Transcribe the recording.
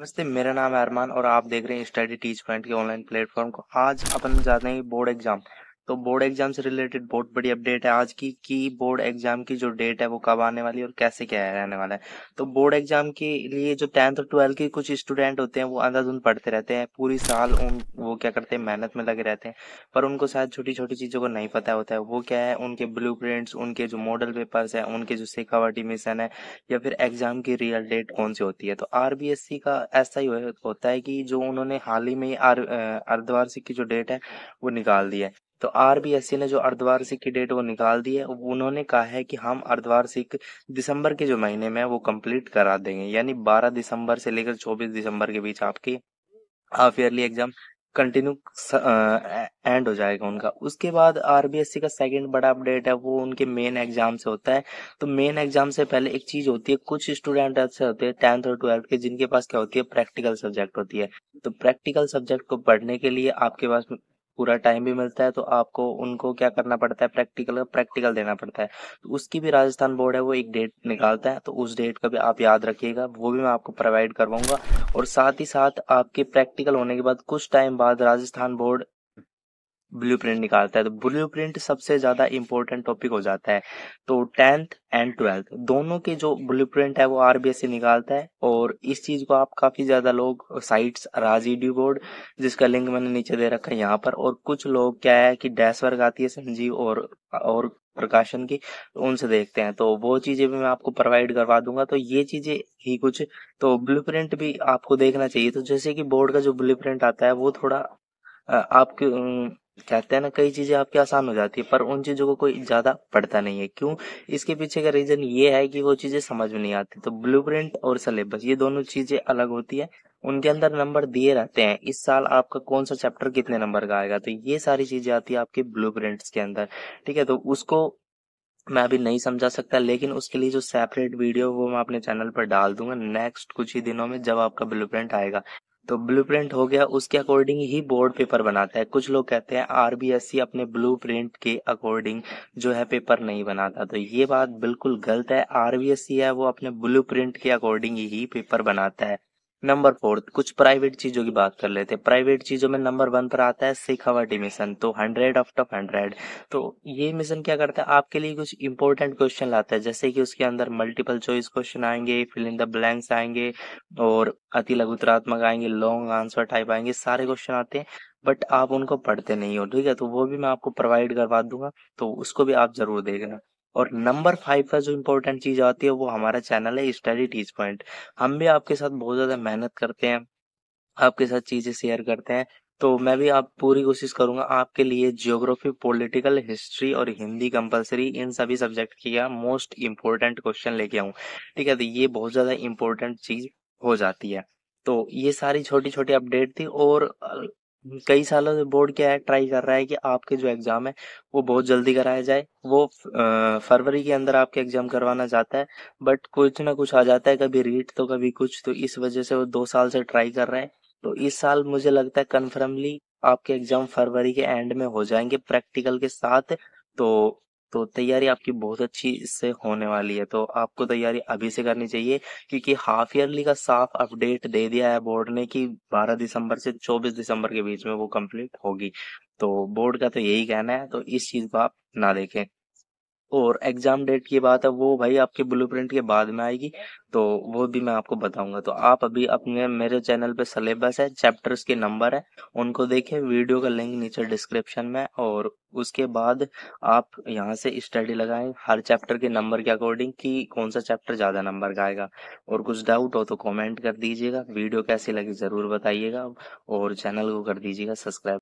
नमस्ते, मेरा नाम है अरमान और आप देख रहे हैं स्टडी टीच पॉइंट के ऑनलाइन प्लेटफॉर्म को। आज अपन जाते हैं बोर्ड एग्जाम। तो बोर्ड एग्जाम से रिलेटेड बहुत बड़ी अपडेट है आज की कि बोर्ड एग्जाम की जो डेट है वो कब आने वाली है और कैसे क्या रहने वाला है। तो बोर्ड एग्जाम के लिए जो 10th और 12th के कुछ स्टूडेंट होते हैं वो अंधाधुंध पढ़ते रहते हैं पूरी साल। उन वो क्या करते हैं, मेहनत में लगे रहते हैं, पर उनको शायद छोटी छोटी चीजों को नहीं पता होता है। वो क्या है, उनके ब्लूप्रिंट्स, उनके जो मॉडल पेपर्स है, उनके जो शेखावाटी मिशन है, या फिर एग्जाम की रियल डेट कौन सी होती है। तो आरबीएससी का ऐसा ही होता है कि जो उन्होंने हाल ही में अर्धवार्षिक की जो डेट है वो निकाल दी है। तो आरबीएससी ने जो अर्धवार्षिक की डेट वो निकाल दी है, उन्होंने कहा है कि हम अर्धवार्षिक दिसंबर के जो महीने में है वो कंप्लीट करा देंगे, यानी 12 दिसंबर से लेकर 24 दिसंबर के बीच आपकी half yearly exam continue and हो जाएगा उनका। उसके बाद आरबीएससी का सेकंड बड़ा अपडेट है वो उनके मेन एग्जाम से होता है। तो मेन एग्जाम से पहले एक चीज होती है, कुछ स्टूडेंट ऐसे होते हैं 10th और 12th के जिनके पास क्या होती है, प्रैक्टिकल सब्जेक्ट होती है। तो प्रैक्टिकल सब्जेक्ट को पढ़ने के लिए आपके पास पूरा टाइम भी मिलता है, तो आपको उनको क्या करना पड़ता है, प्रैक्टिकल देना पड़ता है। तो उसकी भी राजस्थान बोर्ड है वो एक डेट निकालता है, तो उस डेट का भी आप याद रखिएगा, वो भी मैं आपको प्रोवाइड करवाऊंगा। और साथ ही साथ आपके प्रैक्टिकल होने के बाद कुछ टाइम बाद राजस्थान बोर्ड ब्लूप्रिंट निकालता है। तो ब्लूप्रिंट सबसे ज्यादा इंपॉर्टेंट टॉपिक हो जाता है। तो 10th एंड 12th दोनों के जो ब्लूप्रिंट है वो आरबीएससी निकालता है। और इस चीज को आप काफी ज्यादा लोग साइट्स राजीडी बोर्ड, जिसका लिंक मैंने नीचे दे रखा है यहाँ पर, और कुछ लोग क्या है कि डैश वर्क आती है संजीव और प्रकाशन की, तो उनसे देखते हैं। तो वो चीजें भी मैं आपको प्रोवाइड करवा दूंगा। तो ये चीजें ही कुछ, तो ब्लूप्रिंट भी आपको देखना चाहिए। तो जैसे कि बोर्ड का जो ब्लूप्रिंट आता है वो थोड़ा आपके कहते हैं ना, कई चीजें आपकी आसान हो जाती है, पर उन चीजों को कोई ज्यादा पढ़ता नहीं है। क्यों? इसके पीछे का रीजन ये है कि वो चीजें समझ में नहीं आती। तो ब्लूप्रिंट और सिलेबस ये दोनों चीजें अलग होती है, उनके अंदर नंबर दिए रहते हैं, इस साल आपका कौन सा चैप्टर कितने नंबर का आएगा। तो ये सारी चीजें आती है आपके ब्लूप्रिंट्स के अंदर। ठीक है, तो उसको मैं अभी नहीं समझा सकता, लेकिन उसके लिए जो सेपरेट वीडियो वो मैं अपने चैनल पर डाल दूंगा नेक्स्ट कुछ ही दिनों में, जब आपका ब्लूप्रिंट आएगा। तो ब्लूप्रिंट हो गया, उसके अकॉर्डिंग ही बोर्ड पेपर बनाता है। कुछ लोग कहते हैं आरबीएससी अपने ब्लूप्रिंट के अकॉर्डिंग जो है पेपर नहीं बनाता, तो ये बात बिल्कुल गलत है। आरबीएससी है वो अपने ब्लूप्रिंट के अकॉर्डिंग ही पेपर बनाता है। नंबर 4, कुछ प्राइवेट चीजों की बात कर लेते हैं। प्राइवेट चीजों में नंबर 1 पर आता है शेखावाटी मिशन, तो 100 आउट ऑफ 100। तो ये मिशन क्या करता है, आपके लिए कुछ इंपॉर्टेंट क्वेश्चन लाता है, जैसे कि उसके अंदर मल्टीपल चॉइस क्वेश्चन आएंगे, फिल इन द ब्लैंक्स आएंगे, और अति लघुतरात्मक आएंगे, लॉन्ग आंसर टाइप आएंगे, सारे क्वेश्चन आते हैं। बट आप उनको पढ़ते नहीं हो, ठीक है, तो वो भी मैं आपको प्रोवाइड करवा दूंगा, तो उसको भी आप जरूर देखना। और नंबर 5 का जो इम्पोर्टेंट चीज आती है वो हमारा चैनल है स्टडी टीच पॉइंट। हम भी आपके साथ बहुत ज्यादा मेहनत करते हैं, आपके साथ चीजें शेयर करते हैं। तो मैं भी आप पूरी कोशिश करूंगा आपके लिए ज्योग्राफी, पॉलिटिकल, हिस्ट्री और हिंदी कंपलसरी, इन सभी सब्जेक्ट की मोस्ट इम्पोर्टेंट क्वेश्चन लेके आऊं। ठीक है, तो ये बहुत ज्यादा इम्पोर्टेंट चीज हो जाती है। तो ये सारी छोटी छोटी अपडेट थी। और कई सालों से बोर्ड क्या है, ट्राई कर रहा है कि आपके जो एग्जाम है वो बहुत जल्दी कराया जाए। वो फरवरी के अंदर आपके एग्जाम करवाना चाहता है, बट कुछ ना कुछ आ जाता है, कभी रीट तो कभी कुछ, तो इस वजह से वो 2 साल से ट्राई कर रहे हैं। तो इस साल मुझे लगता है कन्फर्मली आपके एग्जाम फरवरी के एंड में हो जाएंगे प्रैक्टिकल के साथ। तो तो तैयारी आपकी बहुत अच्छी इससे होने वाली है, तो आपको तैयारी अभी से करनी चाहिए, क्योंकि हाफ ईयरली का साफ अपडेट दे दिया है बोर्ड ने कि 12 दिसंबर से 24 दिसंबर के बीच में वो कंप्लीट होगी। तो बोर्ड का तो यही कहना है, तो इस चीज को आप ना देखें। और एग्जाम डेट की बात है वो भाई आपके ब्लूप्रिंट के बाद में आएगी, तो वो भी मैं आपको बताऊंगा। तो आप अभी अपने मेरे चैनल पे सिलेबस है, चैप्टर्स के नंबर है, उनको देखें, वीडियो का लिंक नीचे डिस्क्रिप्शन में। और उसके बाद आप यहाँ से स्टडी लगाएं हर चैप्टर के नंबर के अकॉर्डिंग कि कौन सा चैप्टर ज्यादा नंबर का आएगा। और कुछ डाउट हो तो कमेंट कर दीजिएगा, वीडियो कैसी लगी जरूर बताइएगा, और चैनल को कर दीजिएगा सब्सक्राइब।